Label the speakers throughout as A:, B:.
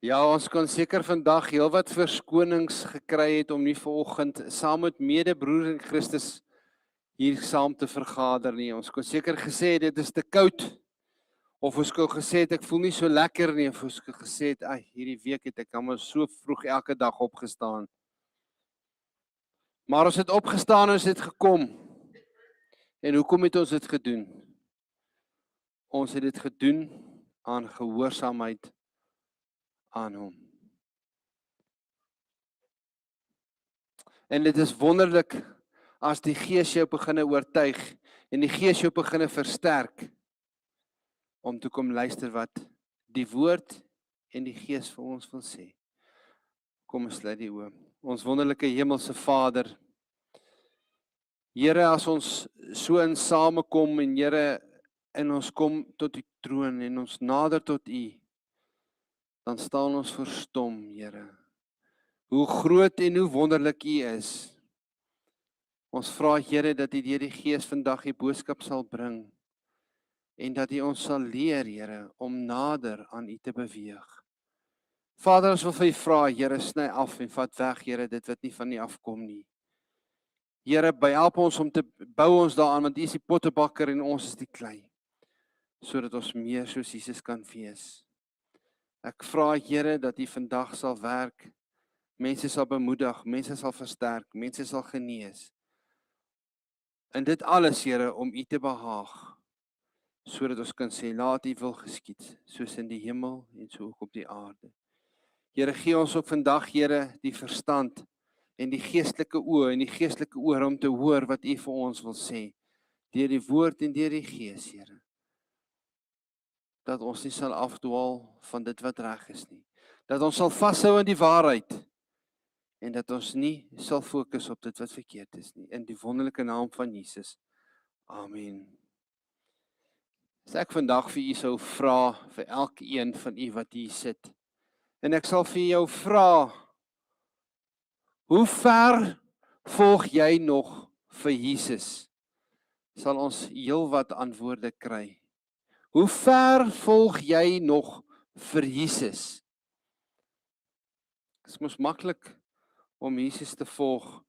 A: Ja, ons kon seker vandag heelwat verskonings gekry het om nie vanoggend saam met medebroers in Christus hier saam te vergader nie. Ons kon seker gesê dit is te koud, of ons kon gesê ek voel nie so lekker nie, of ons kon gesê ag, hierdie week het ek almal so vroeg elke dag opgestaan. Maar ons het opgestaan en ons het gekom. En hoekom het ons dit gedoen? Ons het dit gedoen aan gehoorsaamheid aan hom. En dit is wonderlik as die Gees jou beginne oortuig en die Gees jou beginne versterk om te kom luister wat die woord en die Gees vir ons wil sê. Kom ons sluit die oë. Ons wonderlike hemelse Vader, Here, as ons so in samekom en Here, en ons kom tot die troon en ons nader tot U, dan staan ons verstom, Here. Hoe groot en hoe wonderlik U is. Ons vra, Here, dat U deur die Gees vandag die boodskap sal bring en dat U ons sal leer, Here, om nader aan U te beweeg. Vader, ons wil vir U vra, Here, sny af en vat weg, Here, dit wat nie van U afkom nie. Here, help ons om te bou ons daaraan, want U is die pottebakker en ons is die klei, sodat ons meer soos Jesus kan wees. Ek vra, Here, dat U vandag sal werk, mense sal bemoedig, mense sal versterk, mense sal genees. En dit alles, Here, om U te behaag, sodat ons kan sê, laat U wil geskied, soos in die hemel en so ook op die aarde. Here, gee ons ook vandag, Here, die verstand en die geestelike oë en die geestelike oor om te hoor wat U vir ons wil sê, deur die woord en deur die Gees, Here. Dat ons nie sal afdwaal van dit wat reg is nie. Dat ons sal vashou aan die waarheid en dat ons nie sal fokus op dit wat verkeerd is nie. In die wonderlike naam van Jesus. Amen. As ek vandag vir u sou vra, vir elkeen van u wat hier sit, en ek sal vir jou vra, hoe ver volg jy nog vir Jesus? Sal ons heelwat antwoorde kry. Hoe ver volg jy nog vir Jesus? Dit is mos maklik om Jesus te volg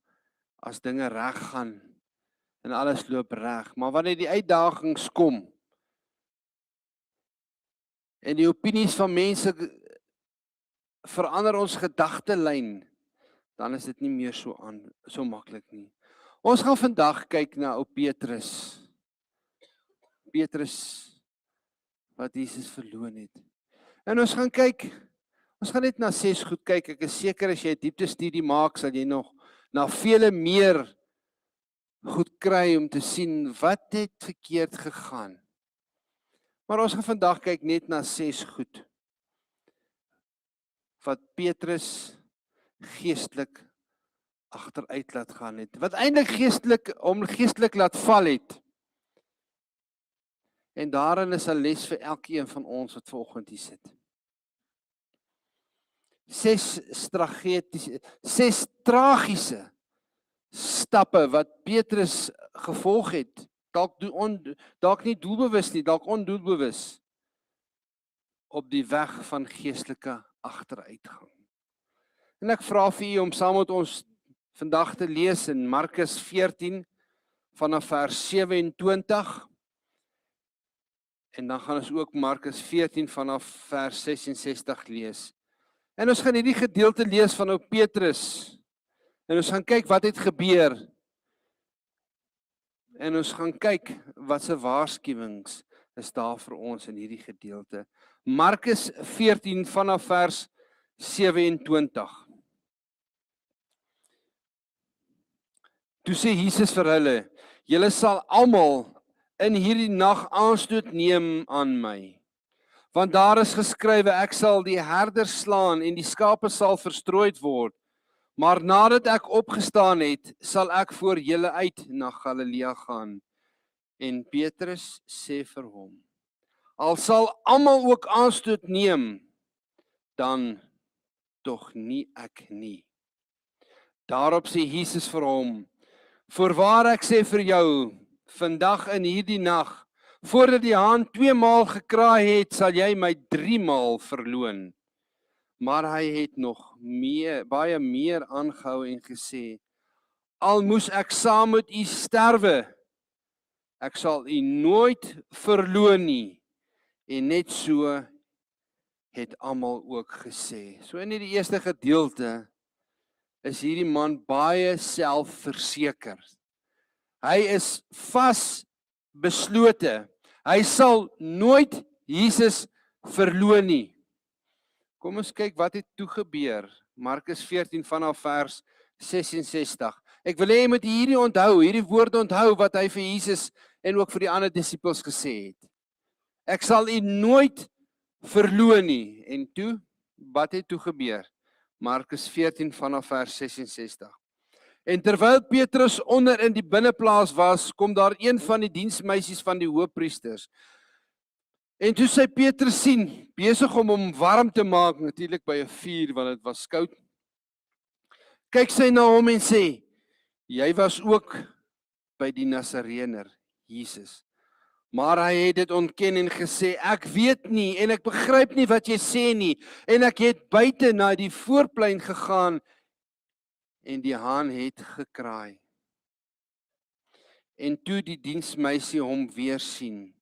A: as dinge reg gaan en alles loop reg, maar wanneer die uitdagings kom en die opinies van mense verander ons gedagtelyn, dan is dit nie meer so maklik nie. Ons gaan vandag kyk na ou Petrus. Petrus wat Jesus verloon het. En ons gaan kyk, ons gaan net na 6 goed kyk. Ek is seker as jy 'n diepte studie maak, sal jy nog na vele meer goed kry om te sien wat het verkeerd gegaan. Maar ons gaan vandag kyk net na 6 goed wat Petrus geestelik agteruit laat gaan het. Wat eintlik geestelik laat val het. En daarin is 'n les vir elkeen van ons wat vanoggend hier sit. 6 tragiese stappe wat Petrus gevolg het. Dalk nie doelbewus nie, dalk ondoelbewus op die weg van geestelike agteruitgang. En ek vra vir u om saam met ons vandag te lees in Markus 14 vanaf vers 27. En dan gaan ons ook Markus 14 vanaf vers 66 lees. En ons gaan hierdie gedeelte lees van ou Petrus. En ons gaan kyk wat het gebeur. En ons gaan kyk wat se waarskuwings is daar vir ons in hierdie gedeelte. Markus 14 vanaf vers 27. Toe sê Jesus vir hulle, julle sal almal in hierdie nag aanstoot neem aan my. Want daar is geskrywe, ek sal die herders slaan en die skape sal verstrooid word. Maar nadat ek opgestaan het, sal ek voor julle uit na Galilea gaan. En Petrus sê vir hom, al sal almal ook aanstoot neem, dan tog nie ek nie. Daarop sê Jesus vir hom, voorwaar ek sê vir jou, vandag in hierdie nag, Voordat die haan 2 maal gekraai het, sal jy my 3 maal verloon. Maar hy het nog baie meer aangehou en gesê, al moes ek saam met u sterwe, ek sal u nooit verloon nie. En net so het almal ook gesê. So in die eerste gedeelte is hierdie man baie selfverseker. Hy is vas beslote. Hy sal nooit Jesus verloon nie. Kom ons kyk wat het toe gebeur. Markus 14 vanaf vers 66. Ek wil hê jy moet hierdie woorde onthou wat hy vir Jesus en ook vir die ander disippels gesê het. Ek sal u nooit verloon nie. En toe, wat het toe gebeur? Markus 14 vanaf vers 66. En terwyl Petrus onder in die binneplaas was, kom daar een van die diensmeisies van die hoofpriesters. En toe sy Petrus sien, besig om hom warm te maak, natuurlik by 'n vuur want dit was koud. Kyk sy na hom en sê, jy was ook by die Nasareëner, Jesus. Maar hy het dit ontken en gesê, ek weet nie en ek begryp nie wat jy sê nie. En ek het buite na die voorplein gegaan en die haan het gekraai. En toe die diensmeisie hom weer sien,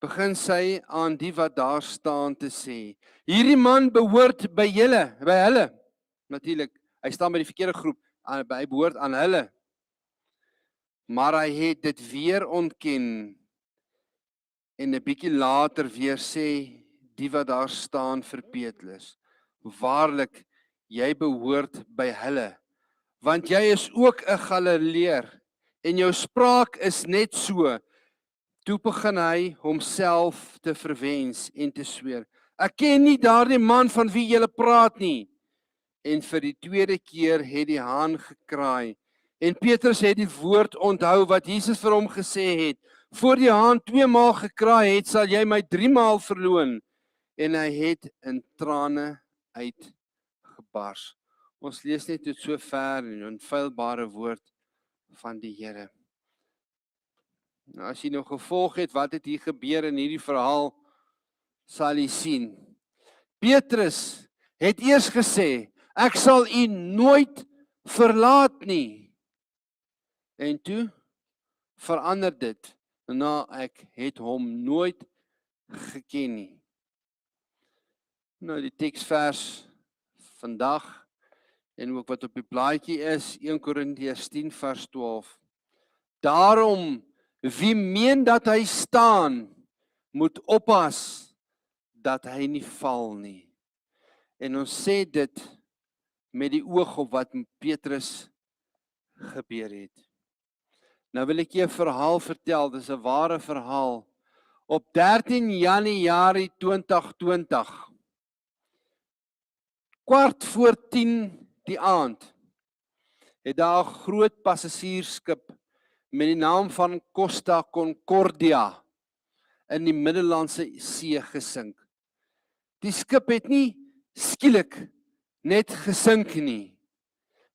A: begin sy aan die wat daar staan te sê, hierdie man behoort by hulle. Natuurlik, hy staan by die verkeerde groep, hy behoort aan hulle. Maar hy het dit weer ontken en 'n bietjie later weer sê die wat daar staan vir Petrus, waarlik, jy behoort by hulle, want jy is ook 'n Galileër en jou spraak is net so. Toe begin hy homself te verwens en te sweer, ek ken nie daardie man van wie julle praat nie. En vir die tweede keer het die haan gekraai. En Petrus het die woord onthou wat Jesus vir hom gesê het, voor die haan 2 maal gekraai het, sal jy my 3 maal verloon. En hy het in trane uitgebars. Ons lees net tot so ver in 'n onfeilbare woord van die Here. Nou as jy nou gevolg het wat het hier gebeur in hierdie verhaal, sal jy sien. Petrus het eers gesê, ek sal u nooit verlaat nie. En toe verander dit, na ek het hom nooit geken nie. Nou die teksvers vandag en ook wat op die blaadjie is, 1 Korintiërs 10 vers 12. Daarom, wie meen dat hy staan, moet oppas dat hy nie val nie. En ons sê dit met die oog op wat met Petrus gebeur het. Nou wil ek jou 'n verhaal vertel, dis 'n ware verhaal. Op 13 Januarie 2020, 9:15 die aand, het daar 'n groot passasiersskip met die naam van Costa Concordia in die Middellandse See gesink. Die skip het nie skielik net gesink nie.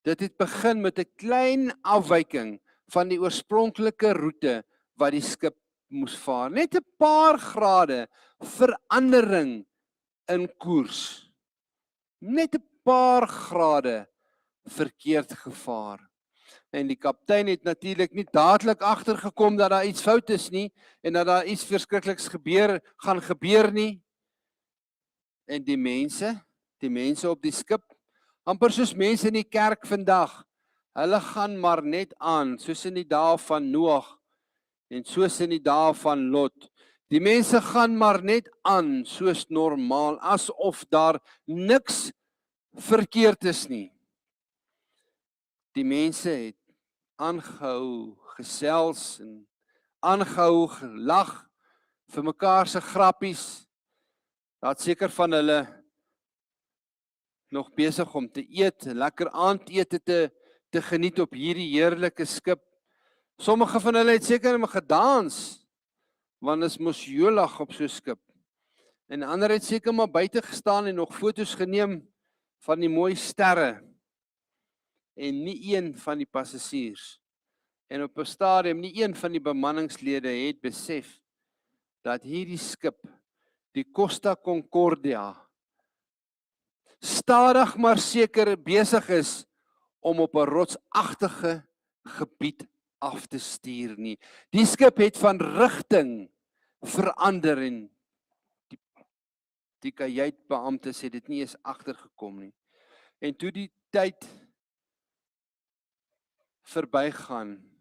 A: Dit het begin met 'n klein afwyking van die oorspronklike roete wat die skip moes vaar. Net 'n paar grade verandering in koers. Net 'n paar grade verkeerd gevaar. En die kaptein het natuurlik nie dadelik agtergekom dat daar iets fout is nie en dat daar iets verskrikliks gaan gebeur nie. En die mense op die skip, amper soos mense in die kerk vandag, hulle gaan maar net aan, soos in die dae van Noag en soos in die dae van Lot. Die mense gaan maar net aan soos normaal, asof daar niks verkeerd is nie. Die mense het aangehou gesels en aangehou gelag vir mekaar se grappies. Daar seker van hulle nog besig om te eet, lekker aandete te geniet op hierdie heerlike skip. Sommige van hulle het seker net gedans, want is mos jolig op so 'n skip. En ander het seker maar buite gestaan en nog foto's geneem van die mooi sterre. En nie een van die passasiers en op 'n stadium nie een van die bemanningslede het besef dat hierdie skip, die Costa Concordia, stadig maar seker besig is om op 'n rotsagtige gebied af te stuur nie. Die skip het van rigting verander en die kajuitbeampte sê dit nie eens agtergekom nie. En toe die tyd verbygaan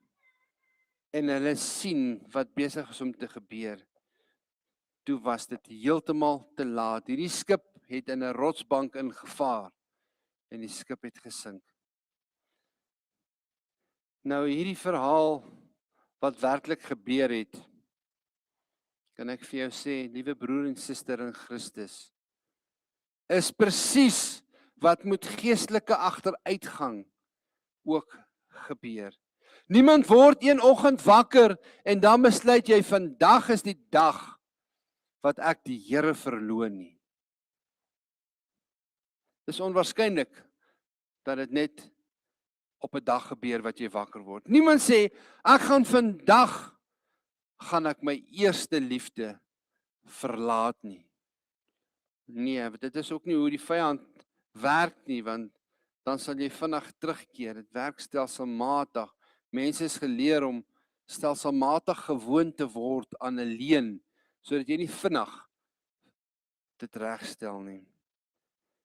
A: en hulle sien wat besig is om te gebeur, toe was dit heeltemal te laat. Hierdie skip het in 'n rotsbank ingevaar en die skip het gesink. Nou hierdie verhaal wat werklik gebeur het, kan ek vir jou sê, liewe broer en suster in Christus, is presies wat met geestelike agteruitgang ook gebeur. Niemand word een oggend wakker en dan besluit jy vandag is die dag wat ek die Here verloon nie. Dis onwaarskynlik dat dit net op 'n dag gebeur wat jy wakker word. Niemand sê ek gaan vandag my eerste liefde verlaat nie. Nee, dit is ook nie hoe die vyand werk nie, want dan sal jy vinnig terugkeer. Dit werk stelselmatig. Mense is geleer om stelselmatig gewoon te word aan 'n leuen, sodat jy nie vinnig dit regstel nie.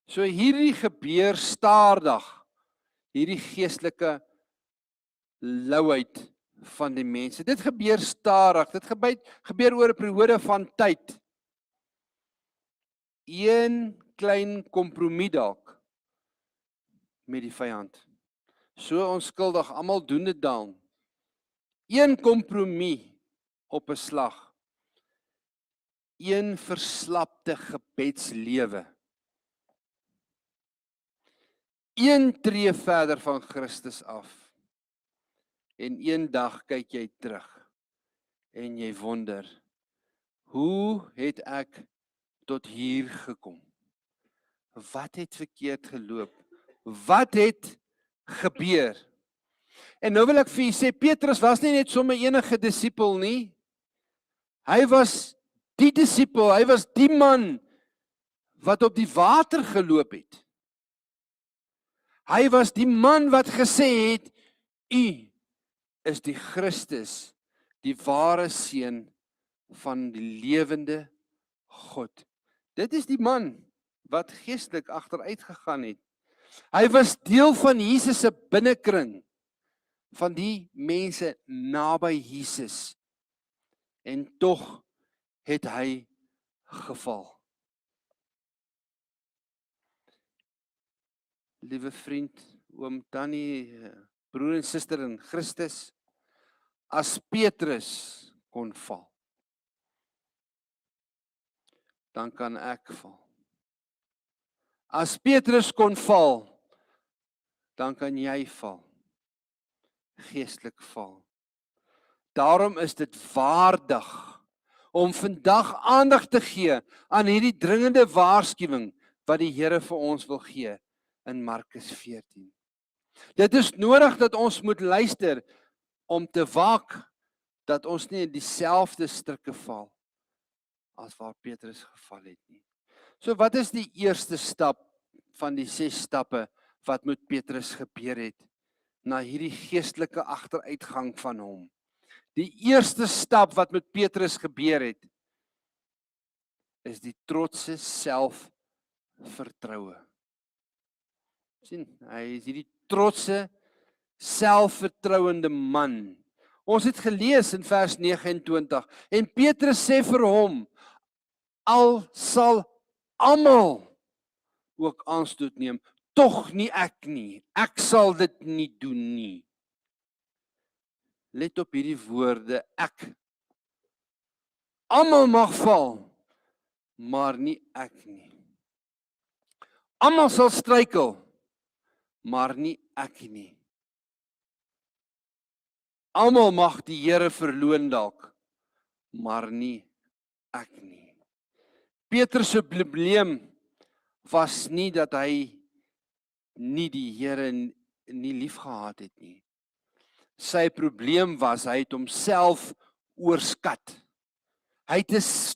A: So hierdie gebeur stadig, hierdie geestelike louheid van die mense. Dit gebeur stadig, dit gebeur oor 'n periode van tyd. Een klein kompromie dalk met die vyand. So onskuldig, almal doen dit dan. Een kompromie op 'n slag. Een verslapte gebedslewe. Een tree verder van Christus af. En een dag kyk jy terug en jy wonder, hoe het ek tot hier gekom? Wat het verkeerd geloop? Wat het gebeur? En nou wil ek vir julle sê, Petrus was nie net sommer enige disipel nie. Hy was die disipel, hy was die man wat op die water geloop het. Hy was die man wat gesê het, U is die Christus, die ware seun van die lewende God. Dit is die man wat geestelik agteruit gegaan het. Hy was deel van Jesus se binnekring, van die mense naby Jesus. En tog het hy geval. Liewe vriend, oom Tannie, broer en suster in Christus, as Petrus kon val, dan kan ek val. As Petrus kon val, dan kan jy val. Geestelik val. Daarom is dit waardig om vandag aandag te gee aan hierdie dringende waarskuwing wat die Here vir ons wil gee in Markus 14. Dit is nodig dat ons moet luister om te waak dat ons nie in dieselfde struike val as waar Petrus geval het nie. So wat is die eerste stap van die 6 stappe wat met Petrus gebeur het na hierdie geestelike agteruitgang van hom? Die eerste stap wat met Petrus gebeur het, is die trotse selfvertroue. Sien, hy is hierdie trotse, selfvertrouende man. Ons het gelees in vers 29, en Petrus sê vir hom, al sal almal ook aanstoot neem, tog nie ek nie, ek sal dit nie doen nie. Let op hierdie woorde, ek. Almal mag val, maar nie ek nie. Almal sal struikel, maar nie ek nie. Almal mag die Here verloon dalk, maar nie ek nie. Petrus se probleem was nie dat hy nie die Here nie liefgehad het nie. Sy probleem was, hy het homself oorskat. Hy het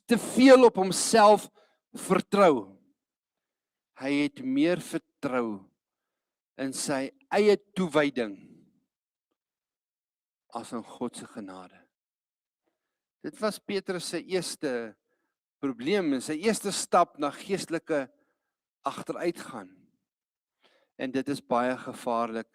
A: te veel op homself vertrou. Hy het meer vertrou in sy eie toewyding as in God se genade. Dit was Petrus se eerste probleem en sy eerste stap na geestelike agteruitgaan. En dit is baie gevaarlik,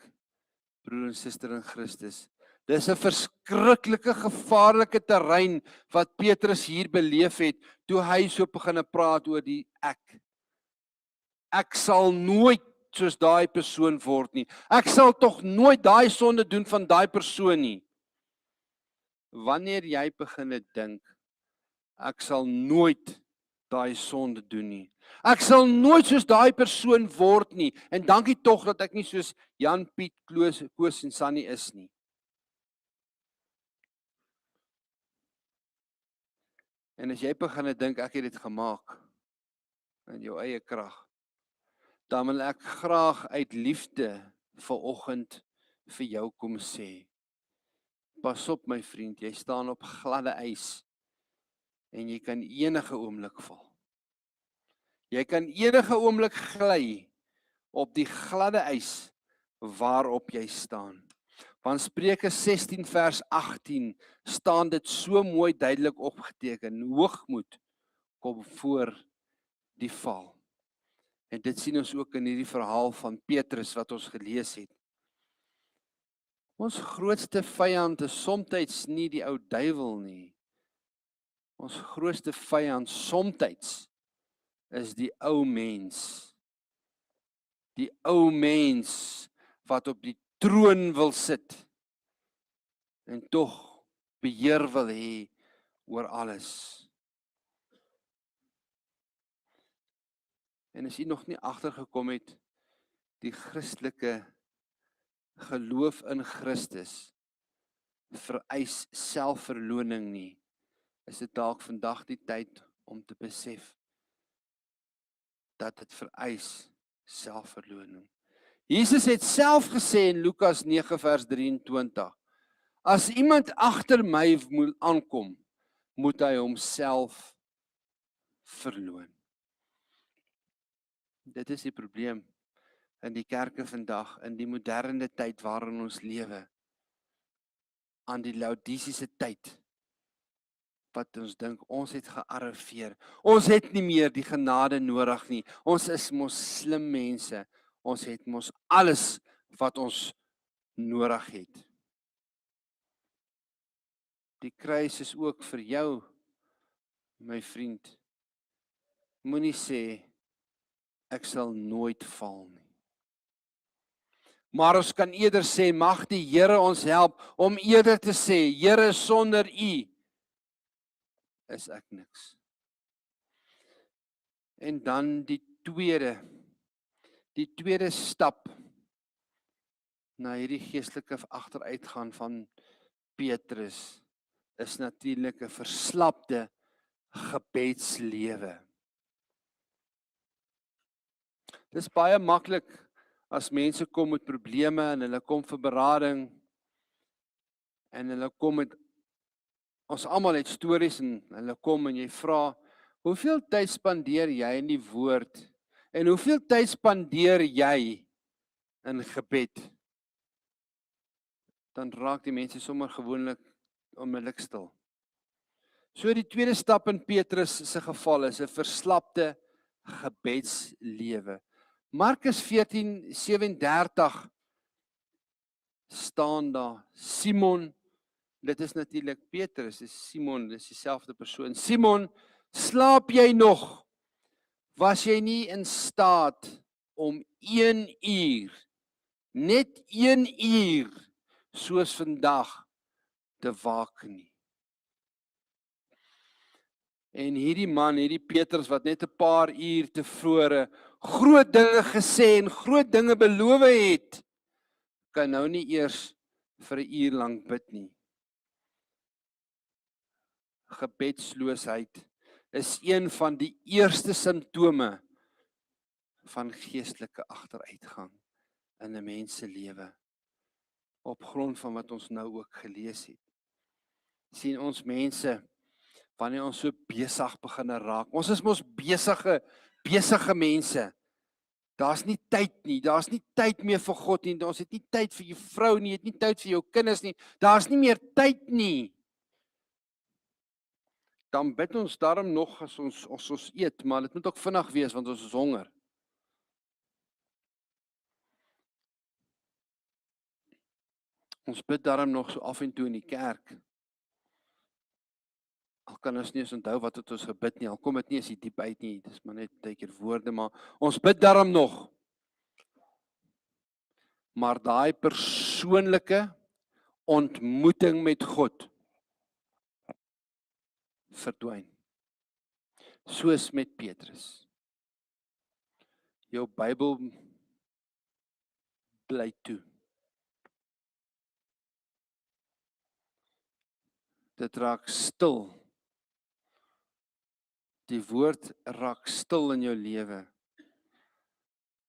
A: broer en suster in Christus. Dis 'n verskriklike gevaarlike terrein wat Petrus hier beleef het, toe hy so begin praat oor die ek. Ek sal nooit soos daai persoon word nie. Ek sal tog nooit daai sonde doen van daai persoon nie. Wanneer jy begin dink, ek sal nooit daai sonde doen nie. Ek sal nooit soos daai persoon word nie. En dankie tog dat ek nie soos Jan, Piet, Koos en Sannie is nie. En as jy begin dink ek het dit gemaak in jou eie krag, dan wil ek graag uit liefde vanoggend vir jou kom sê. Pas op my vriend, jy staan op gladde ys en jy kan enige oomblik val. Jy kan enige oomblik gly op die gladde ys waarop jy staan. Want Spreuke 16 vers 18 staan dit so mooi duidelik opgeteken. Hoogmoed kom voor die val. En dit sien ons ook in hierdie verhaal van Petrus wat ons gelees het. Ons grootste vyand is soms nie die ou duiwel nie. Ons grootste vyand soms is die ou mens. Die ou mens wat op die troon wil sit en tog beheer wil hê oor alles. En as jy nog nie agtergekom het, die Christelike geloof in Christus vereis selfverloning nie, is dit dalk vandag die tyd om te besef dat dit vereis selfverloning. Jesus het self gesê in Lukas 9 vers 23, as iemand agter my moet aankom, moet hy homself verloon. Dit is die probleem in die kerke vandag, in die moderne tyd waarin ons lewe, aan die Laodisiese tyd, wat ons dink, ons het gearriveer, ons het nie meer die genade nodig nie, ons is mos slim mense, ons het mos alles wat ons nodig het. Die kruis is ook vir jou, my vriend. Moenie sê, ek sal nooit val nie. Maar ons kan eerder sê, mag die Here ons help om eerder te sê, Here, sonder U is ek niks. En dan die tweede stap na hierdie geestelike agteruitgaan van Petrus is natuurlik 'n verslapte gebedslewe. Dis baie maklik as mense kom met probleme en hulle kom vir berading en hulle kom met, ons almal het stories en hulle kom en jy vra, hoeveel tyd spandeer jy in die woord en hoeveel tyd spandeer jy in gebed? Dan raak die mense sommer gewoonlik onmiddellik stil. So die tweede stap in Petrus se geval is 'n verslapte gebedslewe. Markus 14:37 staan daar, Simon, dit is natuurlik Petrus, dis Simon, dis dieselfde persoon. Simon, slaap jy nog? Was jy nie in staat om 1 uur, net 1 uur, soos vandag, te waak nie? En hierdie man, hierdie Petrus wat net 'n paar uur tevore groot dinge gesê en groot dinge beloof het, kan nou nie eers vir 'n uur lank bid nie. Gebedsloosheid is een van die eerste simptome van geestelike agteruitgang in 'n mens se lewe, op grond van wat ons nou ook gelees het. Sien ons mense wanneer ons so besig begin raak. Ons is mos besige mense. Daar's nie tyd nie, daar's nie tyd meer vir God nie, ons het nie tyd vir jou vrou nie, het nie tyd vir jou kinders nie, daar's nie meer tyd nie. Dan bid ons daarom nog as ons eet, maar dit moet ook vinnig wees, want ons is honger. Ons bid daarom nog so af en toe in die kerk. Al kan ons nie eens onthou wat het ons gebid nie, al kom dit nie eens diep uit nie, dis maar net baie keer woorde, maar ons bid daarom nog. Maar daai persoonlike ontmoeting met God verdwyn. Soos met Petrus. Jou Bybel bly toe. Dit raak stil. Die woord raak stil in jou lewe.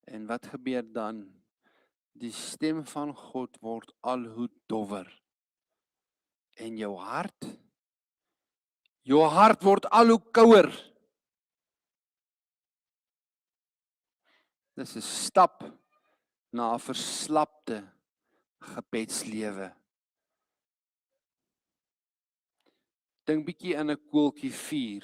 A: En wat gebeur dan? Die stem van God word al hoe dowwer. En jou hart word al hoe kouer. Dis 'n stap na 'n verslapte gebedslewe. Dink bietjie in 'n koeltjie vuur.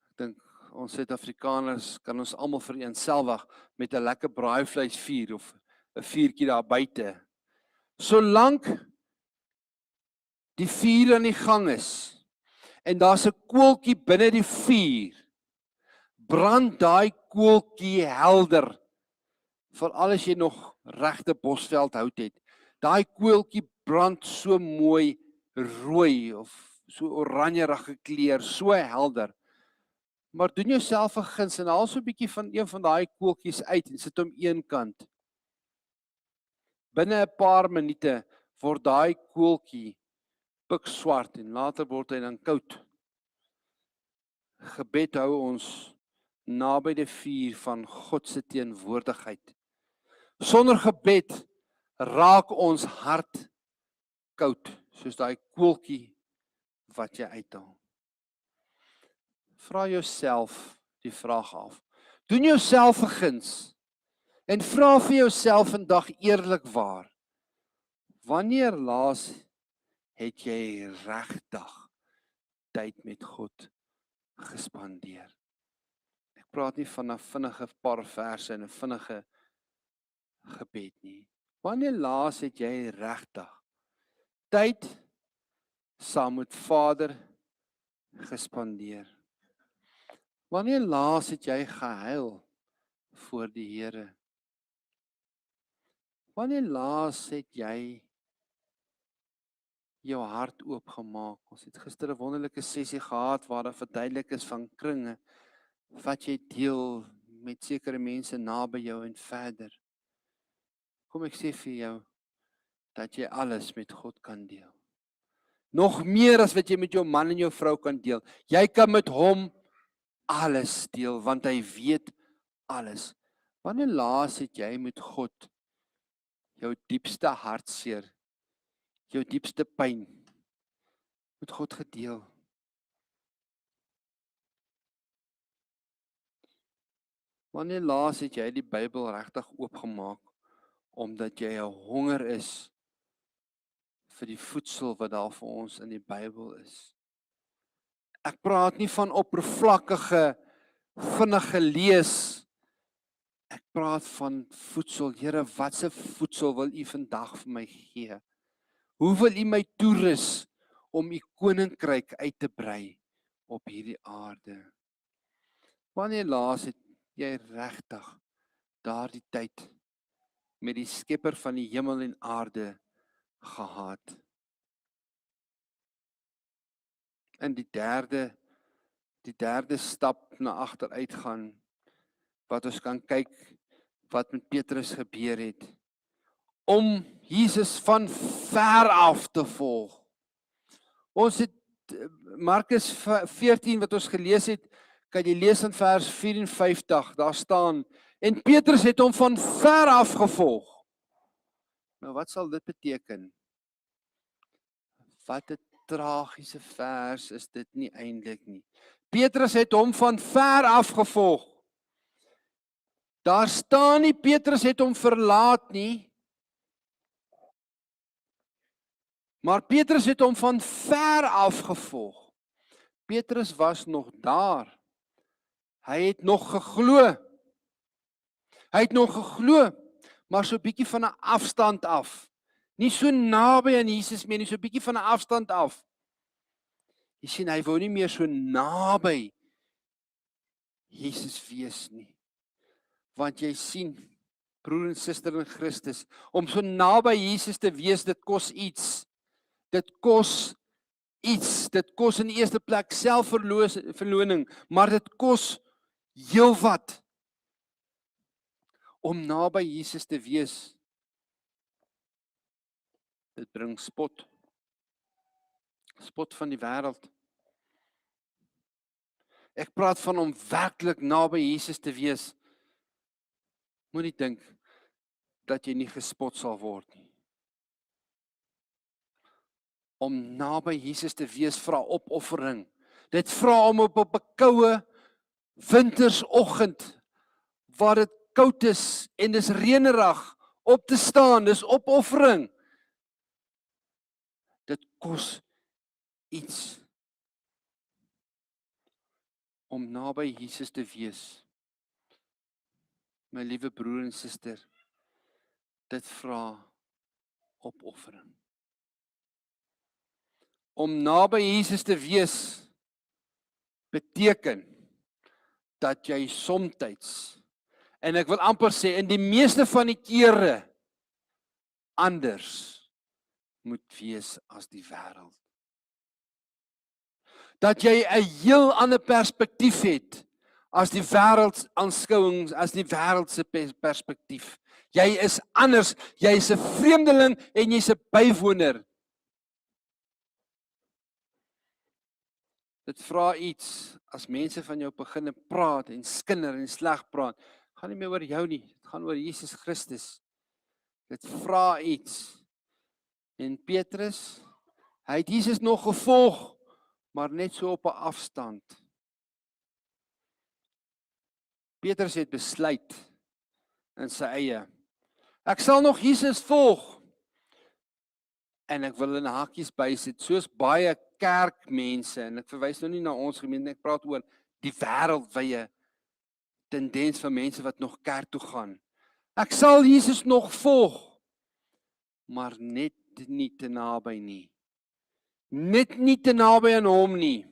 A: Ek dink ons Suid-Afrikaners kan ons almal vereenselwig met 'n lekker braaivleisvuur of 'n vuurtjie daar buite. Solank die vuur aan die gang is en daar's 'n koeltjie binne die vuur, brand daai koeltjie helder. Veral as jy nog regte bosveld hout het. Daai koeltjie brand so mooi rooi of so oranjerige kleur, so helder. Maar doen jouself 'n guns en haal so 'n bietjie van een van daai koeltjies uit en sit hom een kant. Binne 'n paar minute word daai koeltjie pikswart en later word hy dan koud. Gebed hou ons naby die vuur van God se teenwoordigheid. Sonder gebed raak ons hart koud, soos daai koeltjie wat jy uithaal. Vra jouself die vraag af. Doen jouself 'n guns en vra vir jouself vandag eerlikwaar. Wanneer laas het jy regtig tyd met God gespandeer? Ek praat nie van 'n vinnige paar verse en 'n vinnige gebed nie. Wanneer laas het jy regtig tyd saam met Vader gespandeer? Wanneer laas het jy gehuil voor die Here? Wanneer laas het jy jou hart oopgemaak? Ons het gister 'n wonderlike sessie gehad waar daar verduidelik is van kringe wat jy deel met sekere mense naby jou en verder. Kom ek sê vir jou dat jy alles met God kan deel. Nog meer as wat jy met jou man en jou vrou kan deel. Jy kan met hom alles deel want hy weet alles. Wanneer laas het jy met God jou diepste hartseer, jou diepste pyn met God gedeel? Wanneer laas het jy die Bybel regtig oopgemaak omdat jy 'n honger is vir die voedsel wat daar vir ons in die Bybel is? Ek praat nie van oppervlakkige, vinnige lees. Ek praat van voedsel. Here, watse voedsel wil U vandag vir my gee? Hoe wil U my toerus om U koninkryk uit te brei op hierdie aarde? Wanneer laas het jy regtig daardie tyd met die Skepper van die hemel en aarde gehad? En die derde stap na agteruit gaan, wat ons kan kyk wat met Petrus gebeur het, om Jesus van ver af te volg. Ons het Markus 14 wat ons gelees het, kan jy lees in vers 54, daar staan, en Petrus het hom van ver af gevolg. Nou wat sal dit beteken? Wat het tragiese vers is dit nie eintlik nie. Petrus het hom van ver af gevolg. Daar staan nie Petrus het hom verlaat nie, maar Petrus het hom van ver af gevolg. Petrus was nog daar. Hy het nog geglo. Hy het nog geglo, maar so 'n bietjie van 'n afstand af. Nie so naby aan Jesus meer nie, so 'n bietjie van 'n afstand af. Jy sien, hy wou nie meer so naby Jesus wees nie. Want jy sien, broer en suster in Christus, om so naby Jesus te wees, dit kos iets. Dit kos iets. Dit kos in die eerste plek selfverloning, maar dit kos heelwat. Om naby Jesus te wees, dit bring spot. Spot van die wêreld. Ek praat van om werklik naby Jesus te wees. Moenie dink dat jy nie gespot sal word nie. Om naby Jesus te wees vra opoffering. Dit vra om op 'n koue wintersoggend waar dit koud is en dis reënerig op te staan, dis opoffering. Dit kos iets om naby Jesus te wees. My liewe broer en suster, dit vra opoffering. Om naby Jesus te wees beteken dat jy somtyds, en ek wil amper sê in die meeste van die kere anders moet wees as die wêreld. Dat jy 'n heel ander perspektief het as die wêreldsaanskouings, as die wêreldse perspektief. Jy is anders, jy is 'n vreemdeling en jy's 'n bywoner. Dit vra iets as mense van jou begin praat en skinder en sleg praat. Gaan nie meer oor jou nie, dit gaan oor Jesus Christus. Dit vra iets. En Petrus, hy het Jesus nog gevolg, maar net so op 'n afstand. Petrus het besluit in sy eie, ek sal nog Jesus volg. En ek wil in hakies bysit, soos baie kerkmense, en ek verwys nou nie na ons gemeente, ek praat oor die wêreldwye tendens van mense wat nog kerk toe gaan. Ek sal Jesus nog volg, maar net nie te naby nie. Net nie te naby aan hom nie.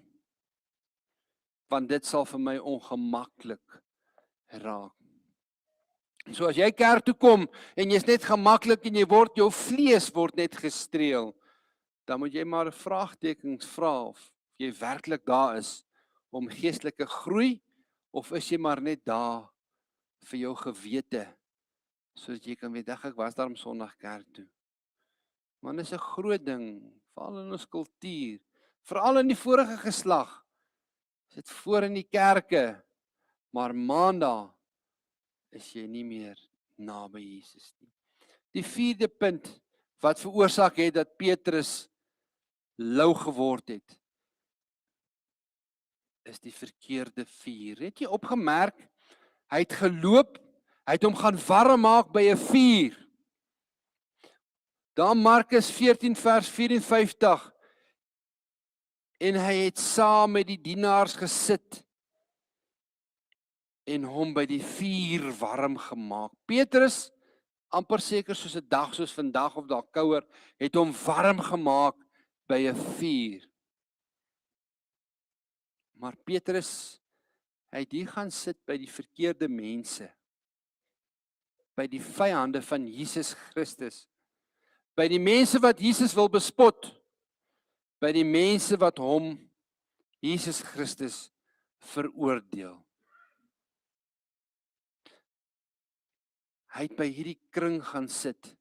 A: Want dit sal vir my ongemaklik raak. So as jy kerk toe kom en jy's net gemaklik en jou vlees word net gestreel, dan moet jy maar 'n vraagtekens vra of jy werklik daar is om geestelike groei, of is jy maar net daar vir jou gewete, sodat jy kan weet, ek was daar om Sondag kerk toe. Maar dit is 'n groot ding, veral in ons kultuur, veral in die vorige geslag, sit voor in die kerke, maar Maandag is jy nie meer naby Jesus nie. Die 4de punt wat veroorsaak het dat Petrus lou geword het, is die verkeerde vuur. Het jy opgemerk, hy het geloop, hy het hom gaan warm maak by 'n vuur. Daar Markus 14 vers 54, en hy het saam met die dienaars gesit, en hom by die vuur warm gemaak. Petrus, amper seker soos 'n dag soos vandag of dalk kouer, het hom warm gemaak by 'n vuur. Maar Petrus, hy het hier gaan sit by die verkeerde mense, by die vyande van Jesus Christus, by die mense wat Jesus wil bespot, by die mense wat hom, Jesus Christus, veroordeel. Hy het by hierdie kring gaan sit,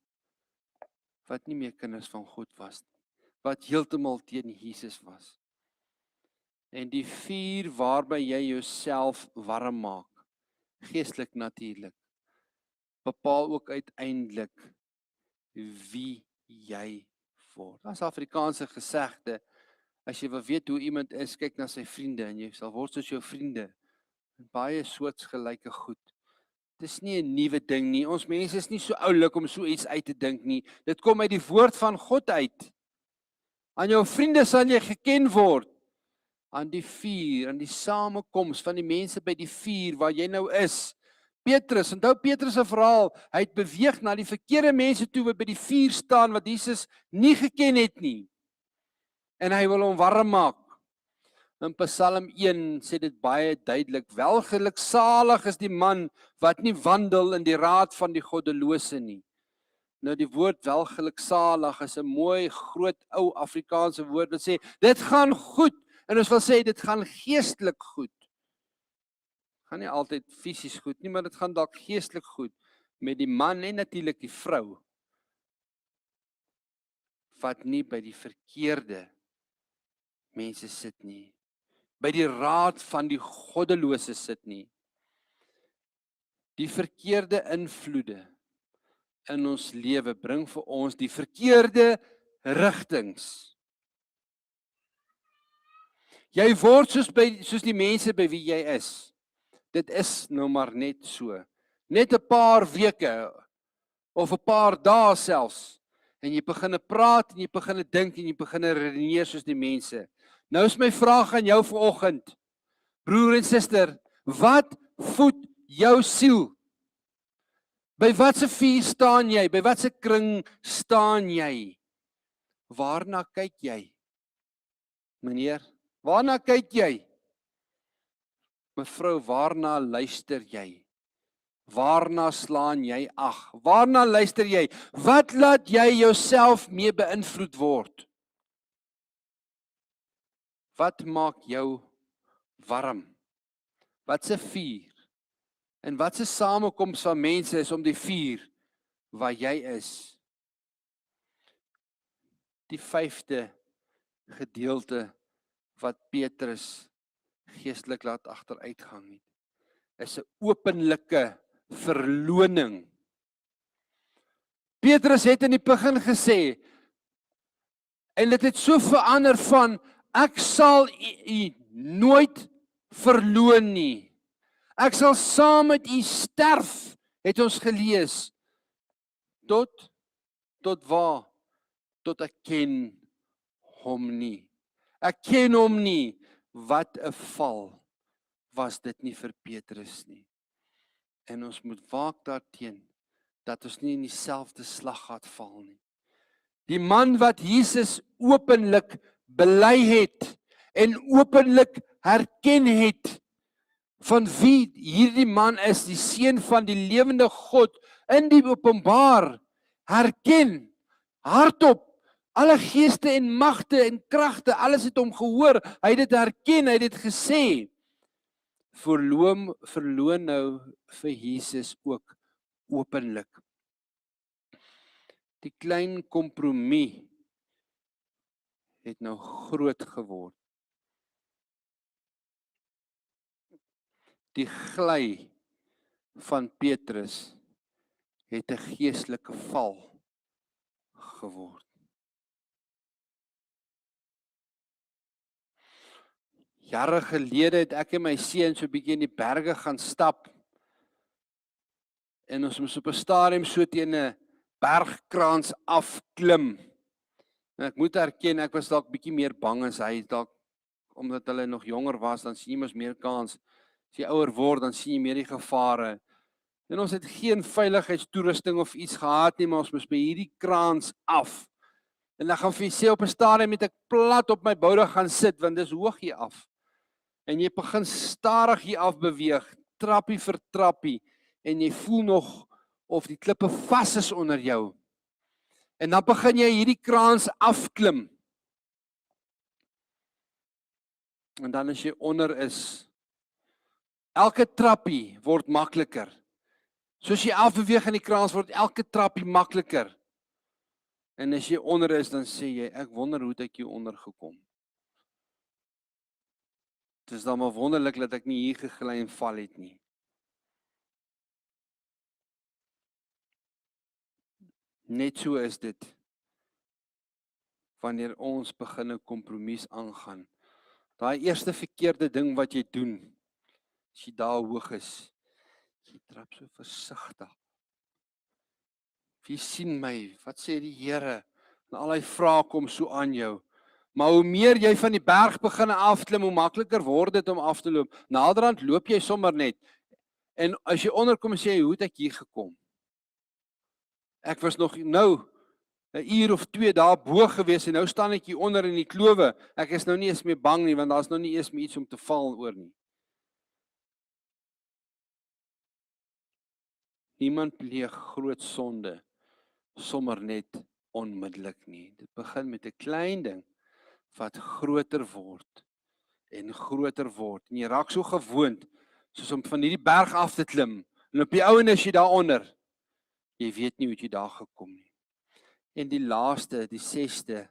A: wat nie meer kinders van God was nie, wat heeltemal teen Jesus was. En die vuur waarby jy jouself warm maak, geestelik natuurlik, bepaal ook uiteindelik wie jy word. As Afrikaanse gesegde, As jy wil weet hoe iemand is, kyk na sy vriende en jy sal word soos jou vriende. Baie soortgelyke goed. Dit is nie 'n nuwe ding nie. Ons mense is nie so oulik om so iets uit te dink nie. Dit kom uit die woord van God uit. Aan jou vriende sal jy geken word. Aan die vuur, aan die samekoms van die mense by die vuur waar jy nou is. Petrus, onthou Petrus se verhaal, hy het beweeg na die verkeerde mense toe wat by die vuur staan wat Jesus nie geken het nie. En hy wil hom warm maak. In Psalm 1 sê dit baie duidelik, welgeluksalig is die man wat nie wandel in die raad van die goddelose nie. Nou die woord welgeluksalig is 'n mooi groot ou Afrikaanse woord wat sê dit gaan goed en ons wil sê dit gaan geestelik goed. Gaan nie altyd fisies goed nie, maar dit gaan dalk geestelik goed met die man en natuurlik die vrou wat nie by die verkeerde mense sit nie, by die raad van die goddelose sit nie. Die verkeerde invloede in ons lewe bring vir ons die verkeerde rigtings. Jy word soos die mense by wie jy is. Dit is nou maar net so. Net 'n paar weke of 'n paar dae selfs en jy begin praat en jy begin dink en jy begin redeneer soos die mense. Nou is my vraag aan jou vanoggend, broer en suster, wat voed jou siel? By watse vuur staan jy? By watse kring staan jy? Waarna kyk jy? Meneer, waarna kyk jy? Mevrou, waarna luister jy? Waarna slaan jy ag? Waarna luister jy? Wat laat jy jouself mee beïnvloed word? Wat maak jou warm? Wat se vuur? En wat se samekoms van mense is om die vuur waar jy is? Die 5de gedeelte wat Petrus geestelik laat agteruitgang het, is 'n openlike verloning. Petrus het in die begin gesê, en dit het so verander van, ek sal u nooit verloon nie. Ek sal saam met u sterf, het ons gelees. Tot waar? Tot ek ken hom nie. Ek ken hom nie. Wat 'n val was dit nie vir Petrus nie. En ons moet waak daarteen, dat ons nie in dieselfde slaggat val nie. Die man wat Jesus openlik bely het, en openlik herken het, van wie hierdie man is, die seun van die lewende God, in die openbaar, herken, hardop, alle geeste en magte en kragte, alles het hom gehoor, hy het dit herken, hy het dit gesê, verloon nou vir Jesus ook openlik. Die klein kompromie het nou groot geword. Die gly van Petrus het 'n geestelike val geword. Jare gelede het ek en my seun so 'n bietjie in die berge gaan stap. En ons moes op 'n stadium so teen 'n bergkraans afklim. En ek moet erken, ek was dalk bietjie meer bang as hy, dalk omdat hulle nog jonger was, dan sien jy mos meer kans. As jy ouer word, dan sien jy meer die gevare. En ons het geen veiligheidstoerusting of iets gehad nie, maar ons moes by hierdie kraans af. En dan gaan vir sê op 'n stadium met ek plat op my boude gaan sit, want dis hoog hier af. En jy begin stadig hier af beweeg, trappie vir trappie, en jy voel nog of die klippe vas is onder jou. En dan begin jy hierdie kraans afklim. En dan as jy onder is, elke trappie word makliker. Soos jy afbeweeg in die kraans word elke trappie makliker. En as jy onder is, dan sê jy, ek wonder hoe het ek hier onder gekom. Het is dan maar wonderlik dat ek nie hier gegly en val het nie. Net so is dit wanneer ons begin 'n kompromis aangaan. Daai eerste verkeerde ding wat jy doen, as jy daar hoog is, jy trap so versigtig. Wie sien my? Wat sê die Here? En al die vrae kom so aan jou. Maar hoe meer jy van die berg begin afklim, hoe makliker word dit om af te loop. Naderhand loop jy sommer net. En as jy onderkom sê jy, hoe het ek hier gekom? Ek was nog nou 'n uur of 2 daar bo gewees en nou staan ek hier onder in die klowe. Ek is nou nie eens meer bang nie want daar's nou nie eens meer iets om te val oor nie. Niemand pleeg groot sonde sommer net onmiddellik nie. Dit begin met 'n klein ding wat groter word en groter word. En jy raak so gewoond soos om van hierdie berg af te klim en op die ouene is jy daaronder. Jy weet nie hoe jy daar gekom nie. En die laaste, die 6de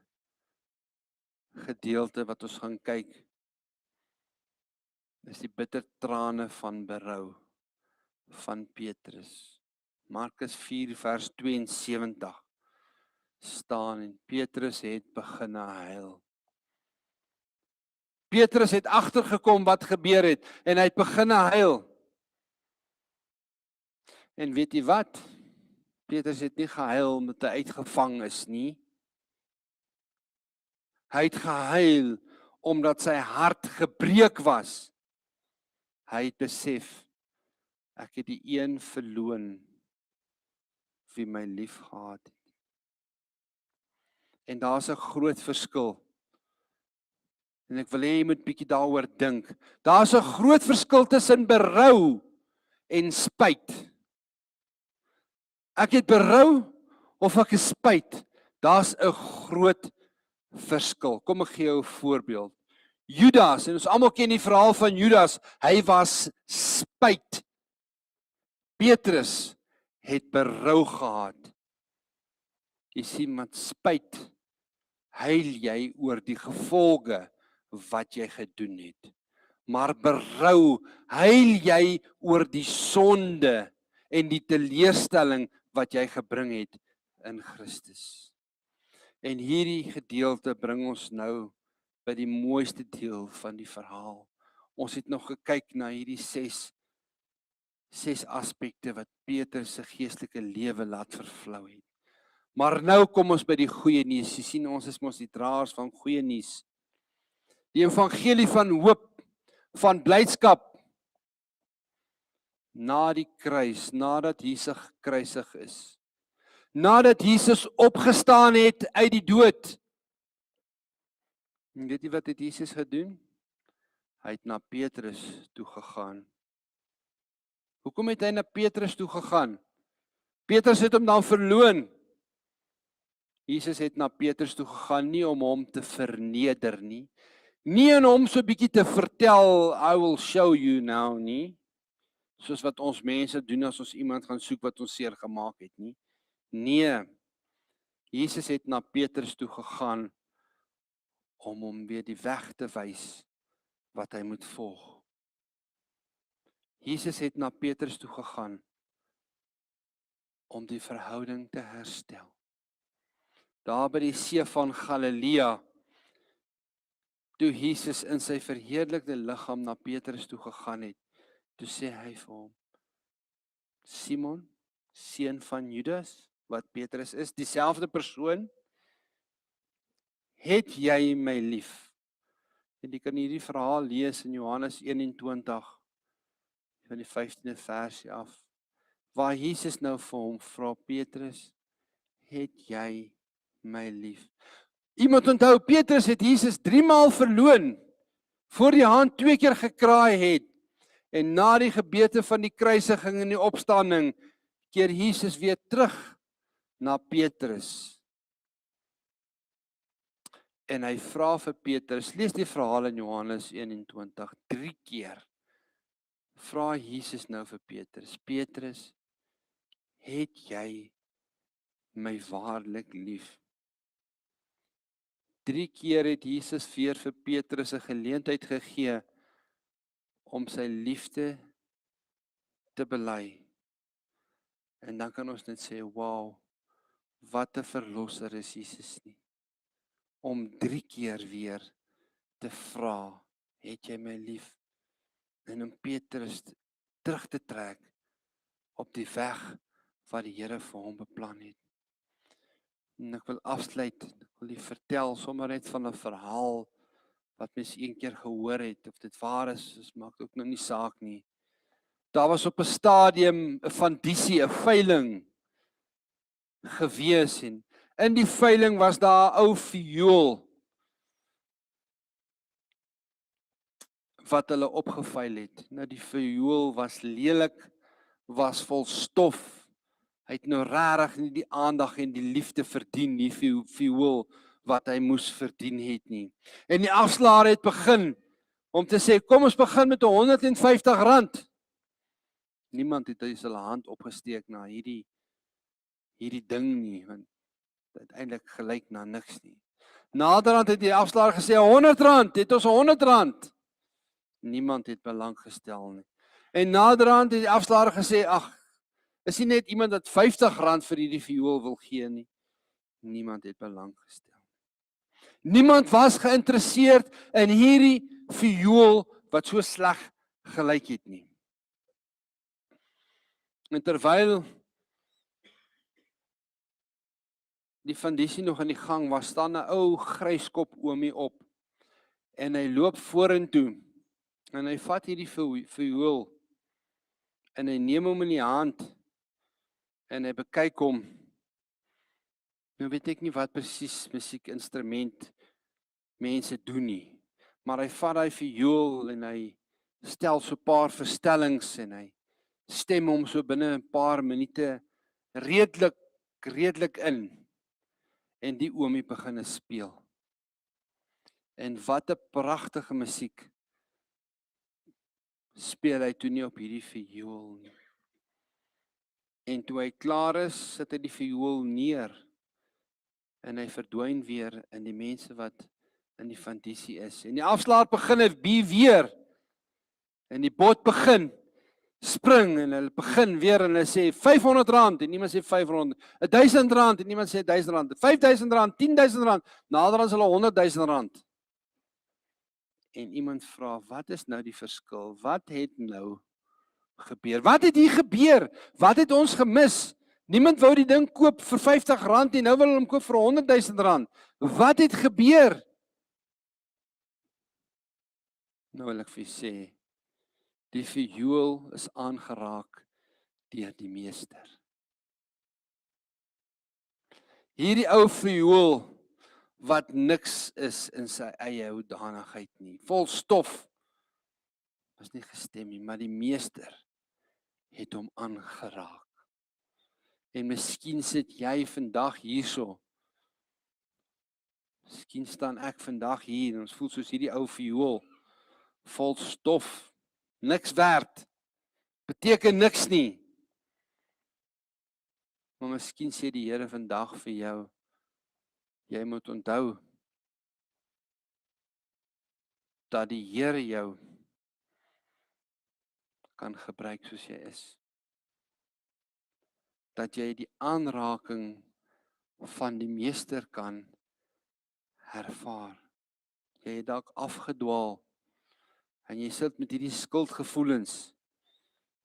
A: gedeelte wat ons gaan kyk, is die bitter trane van berou van Petrus. Markus 4 vers 72 staan en Petrus het begin huil. Petrus het agtergekom wat gebeur het en hy het begin huil. En weet jy wat? Petrus het nie gehuil omdat hy uitgevang is nie. Hy het gehuil omdat sy hart gebreek was. Hy het besef, ek het die een verloon wie my lief gehad het. En daar's 'n groot verskil. En ek wil hê jy moet bietjie daaroor dink. Daar's 'n groot verskil tussen berou en spyt. Ek het berou of ek is spyt. Daar's 'n groot verskil. Kom ek gee jou 'n voorbeeld. Judas, en ons almal ken die verhaal van Judas, hy was spyt. Petrus het berou gehad. Jy sien, met spyt huil jy oor die gevolge wat jy gedoen het. Maar berou huil jy oor die sonde en die teleurstelling wat jy gebring het in Christus. En hierdie gedeelte bring ons nou by die mooiste deel van die verhaal. Ons het nog gekyk na hierdie 6 aspekte wat Petrus se geestelike lewe laat vervlou het. Maar nou kom ons by die goeie nuus. Jy sien, ons is mos die draers van goeie nuus. Die evangelie van hoop, van blydskap. Na die kruis, nadat Jesus gekruisig is. Nadat Jesus opgestaan het uit die dood. En weet jy wat het Jesus gedoen? Hy het na Petrus toe gegaan. Hoekom het hy na Petrus toe gegaan? Petrus het hom dan verloon. Jesus het na Petrus toe gegaan nie om hom te verneder nie. Nie en hom so 'n bietjie te vertel, I will show you now nie. Soos wat ons mense doen as ons iemand gaan soek wat ons seer gemaak het nie. Nee. Jesus het na Petrus toe gegaan om hom weer die weg te wys wat hy moet volg. Jesus het na Petrus toe gegaan om die verhouding te herstel. Daar by die see van Galilea, toe Jesus in sy verheerlikte liggaam na Petrus toe gegaan het, toe sê hy vir hom, Simon, seun van Judas, wat Petrus is, dieselfde persoon, het jy my lief? En jy kan hierdie verhaal lees in Johannes 21, van die 15de versie af, waar Jesus nou vir hom vra, Petrus, het jy my lief? Iemand onthou, Petrus het Jesus 3 maal verloon, voor die hand 2 keer gekraai het, en na die gebeurte van die kruisiging en die opstanding, keer Jesus weer terug na Petrus. En hy vra vir Petrus, lees die verhaal in Johannes 21, 3 keer, vra Jesus nou vir Petrus, Petrus, het jy my waarlik lief? 3 keer het Jesus weer vir Petrus 'n geleentheid gegee om sy liefde te bely. En dan kan ons net sê, wow, wat 'n verlosser is Jesus nie. om 3 keer weer te vra, het jy my lief? En om Petrus terug te trek op die weg wat die Here vir hom beplan het. En ek wil afsluit, ek wil jy vertel sommer net van 'n verhaal wat mens een keer gehoor het, of dit waar is, maak ook nou nie saak nie. Daar was op 'n stadium 'n fandisie, 'n veiling gewees en in die veiling was daar 'n ou viool wat hulle opgeveil het. Nou die viool was lelik, was vol stof. Hy het nou regtig nie die aandag en die liefde verdien, die viool wat hy moes verdien het nie. En die afslaer het begin om te sê, kom ons begin met R150. Niemand het hulle hand opgesteek na hierdie ding nie, want dit eintlik gelyk na niks nie. Naderhand het die afslaer gesê R100, het ons R100. Niemand het belang gestel nie. En naderhand het die afslaer gesê, ag, is nie net iemand wat R50 vir hierdie viool wil gee nie. Niemand het belang gestel. Niemand was geïnteresseerd in hierdie viool wat so sleg gelyk het nie. En terwyl die fandisie nog in die gang was, staan 'n ou gryskop oomie op. En hy loop vorentoe. En hy vat hierdie viool. En hy neem hom in die hand. En hy bekyk hom. Nou weet ek nie wat presies musiekinstrument mense doen nie. Maar hy vat daai viool en hy stel so 'n paar verstellings en hy stem hom so binne 'n paar minute redelik in. En die oomie begin speel. En wat 'n pragtige musiek speel hy toe nie op hierdie viool nie. En toe hy klaar is, sit hy die viool neer. En hy verdwyn weer in die mense wat in die fandisie is. En die afslaer begin weer. En die bot begin spring en hulle begin weer en hulle sê R500 en niemand sê R500, R1000 en niemand sê R1000, R5000, R10000, nader as hulle R100,000. En iemand vra, wat is nou die verskil? Wat het nou gebeur? Wat het hier gebeur? Wat het ons gemis? Niemand wou die ding koop vir R50 en nou wil hulle hom koop vir R100,000. Wat het gebeur? Nou wil ek vir julle sê, die viool is aangeraak deur die meester. Hierdie ou viool wat niks is in sy eie hoedanigheid nie, vol stof, was nie gestem nie, maar die meester het hom aangeraak. En miskien sit jy vandag hierso. Miskien staan ek vandag hier en ons voel soos hierdie ou viool, vol stof, niks werd, beteken niks nie. Maar miskien sê die Here vandag vir jou, jy moet onthou dat die Here jou kan gebruik soos jy is. Dat jy die aanraking van die meester kan ervaar. Jy het dalk afgedwaal en jy sit met hierdie skuldgevoelens.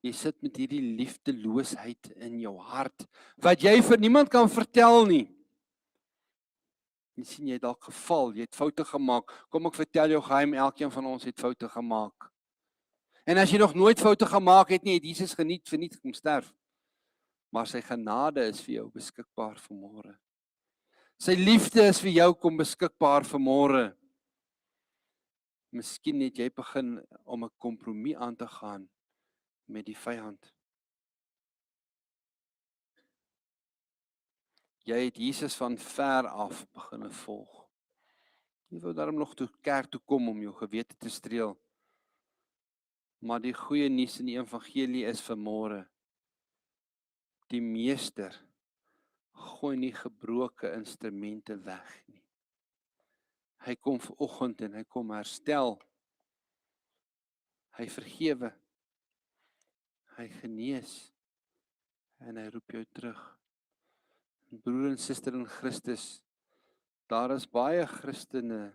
A: Jy sit met hierdie liefdeloosheid in jou hart wat jy vir niemand kan vertel nie. Jy sien jy het dalk geval, jy het foute gemaak. Kom ek vertel jou geheim, elkeen van ons het foute gemaak. En as jy nog nooit foute gemaak het nie, het Jesus geniet verniet kom sterf. Maar sy genade is vir jou beskikbaar vanmôre. Sy liefde is vir jou kom beskikbaar vanmôre. Miskien het jy begin om 'n kompromie aan te gaan met die vyand. Jy het Jesus van ver af begin volg. Jy wou daarom nog toe kerk toe kom om jou gewete te streel. Maar die goeie nuus in die evangelie is vanmôre. Die meester gooi nie gebroke instrumente weg nie. Hy kom vanoggend en hy kom herstel. Hy vergewe. Hy genees. En hy roep jou terug. Broer en suster in Christus, Daar is baie Christene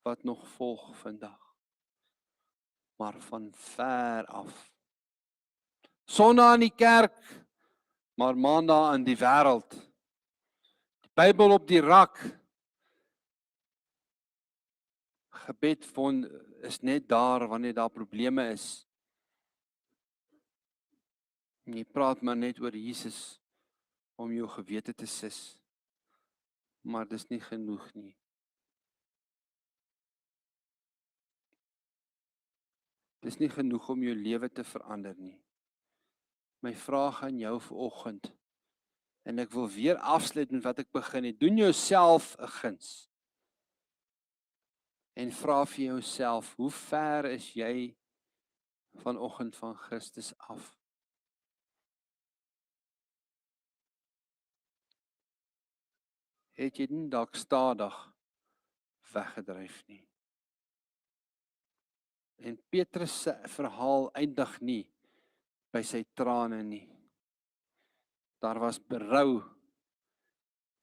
A: wat nog volg vandag, maar van ver af. Sondag in die kerk, maar maandag in die wêreld. Die Bybel op die rak. Gebed is net daar wanneer daar probleme is. En jy praat maar net oor Jesus om jou gewete te sis. Maar dis nie genoeg nie. Dis nie genoeg om jou lewe te verander nie. My vraag aan jou vanoggend, en ek wil weer afsluit met wat ek begin het, doen jouself 'n guns. En vra vir jouself, hoe ver is jy vanoggend van Christus af? Het jy nie dalk stadig weggedryf nie? En Petrus se verhaal eindig nie by sy trane nie. Daar was berou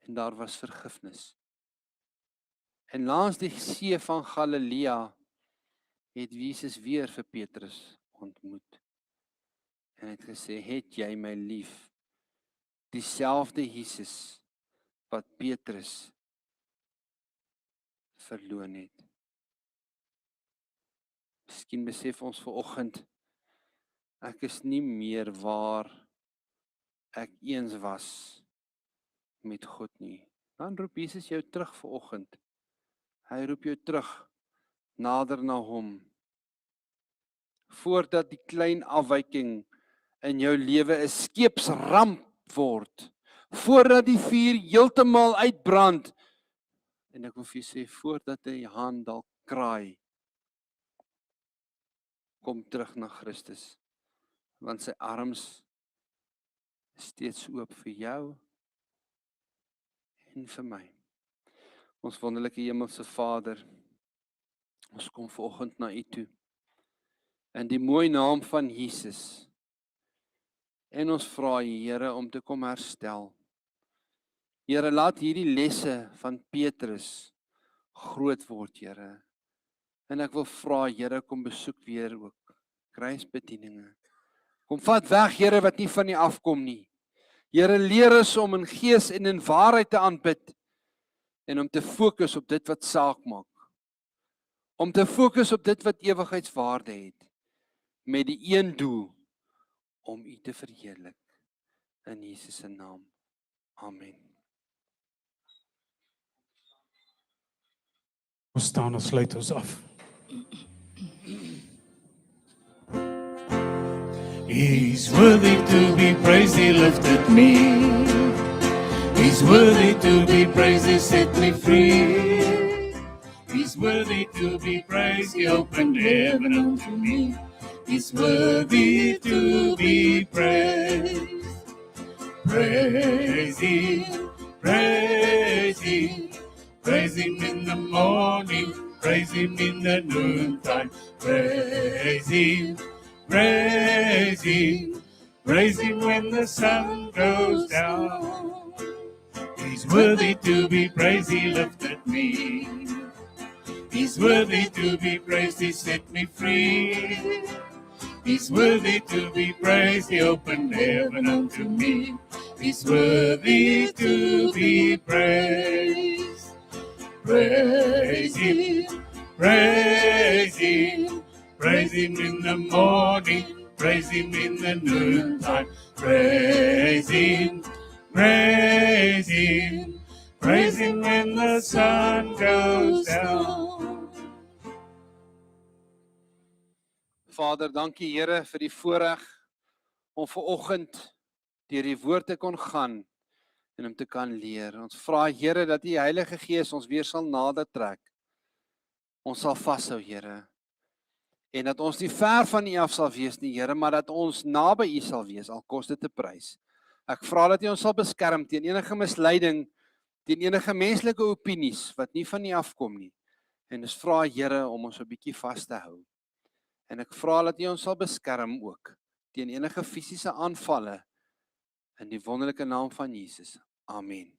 A: en daar was vergifnis. En langs die see van Galilea het Jesus weer vir Petrus ontmoet. En hy het gesê, het jy my lief? Dieselfde Jesus wat Petrus verloon het. Miskien besef ons vanoggend, ek is nie meer waar ek eens was met God nie. Dan roep Jesus jou terug vanoggend. Hy roep jou terug, nader na hom. Voordat die klein afwyking in jou lewe 'n skeepsramp word, voordat die vuur heeltemal uitbrand, en ek wil vir jou sê, voordat die haan dalk kraai, kom terug na Christus, want sy arms is steeds oop vir jou en vir my. Ons wonderlike hemelse Vader, ons kom vanoggend na U toe, in die mooi naam van Jesus, en ons vra U, Here, om te kom herstel. Here, laat hierdie lesse van Petrus groot word, Here. En ek wil vra, Here, kom besoek weer ook kruisbedieninge. Kom vat weg, Here, wat nie van U afkom nie. Here, leer ons om in gees en in waarheid te aanbid en om te fokus op dit wat saak maak. Om te fokus op dit wat ewigheidswaarde het, met die een doel om U te verheerlik. In Jesus se naam. Amen.
B: Ons staan, ons sluit ons af. He's worthy to be praised, He lifted me. He's worthy to be praised, He set me free. He's worthy to be praised, He opened heaven unto me. He's worthy to be praised. Praise Him, praise Him. Praise Him in the morning, praise Him in the noontime. Praise Him, praise Him. Praise Him when the sun goes down. He's worthy to be praised, He lifted me. He's worthy to be praised, He set me free. He's worthy to be praised, He opened heaven unto me. He's worthy to be praised. Praise Him, praise Him. Praise Him in the morning, praise Him in the noontime. Praise Him, praise Him. Praise Him when the sun goes down.
A: Vader, dankie Here vir die voorreg om vanoggend deur die woord te kon gaan en om te kan leer. Ons vra Here dat die Heilige Gees ons weer sal nader trek. Ons sal vashou, Here. En dat ons nie ver van U af sal wees nie, Here, maar dat ons naby U sal wees, al kos dit 'n prys. Ek vra dat U ons sal beskerm teen enige misleiding, teen enige menslike opinies wat nie van U afkom nie. En ons vra Here om ons 'n bietjie vas te hou. En ek vra dat U ons sal beskerm ook teen enige fisiese aanvalle in die wonderlike naam van Jesus. Amen.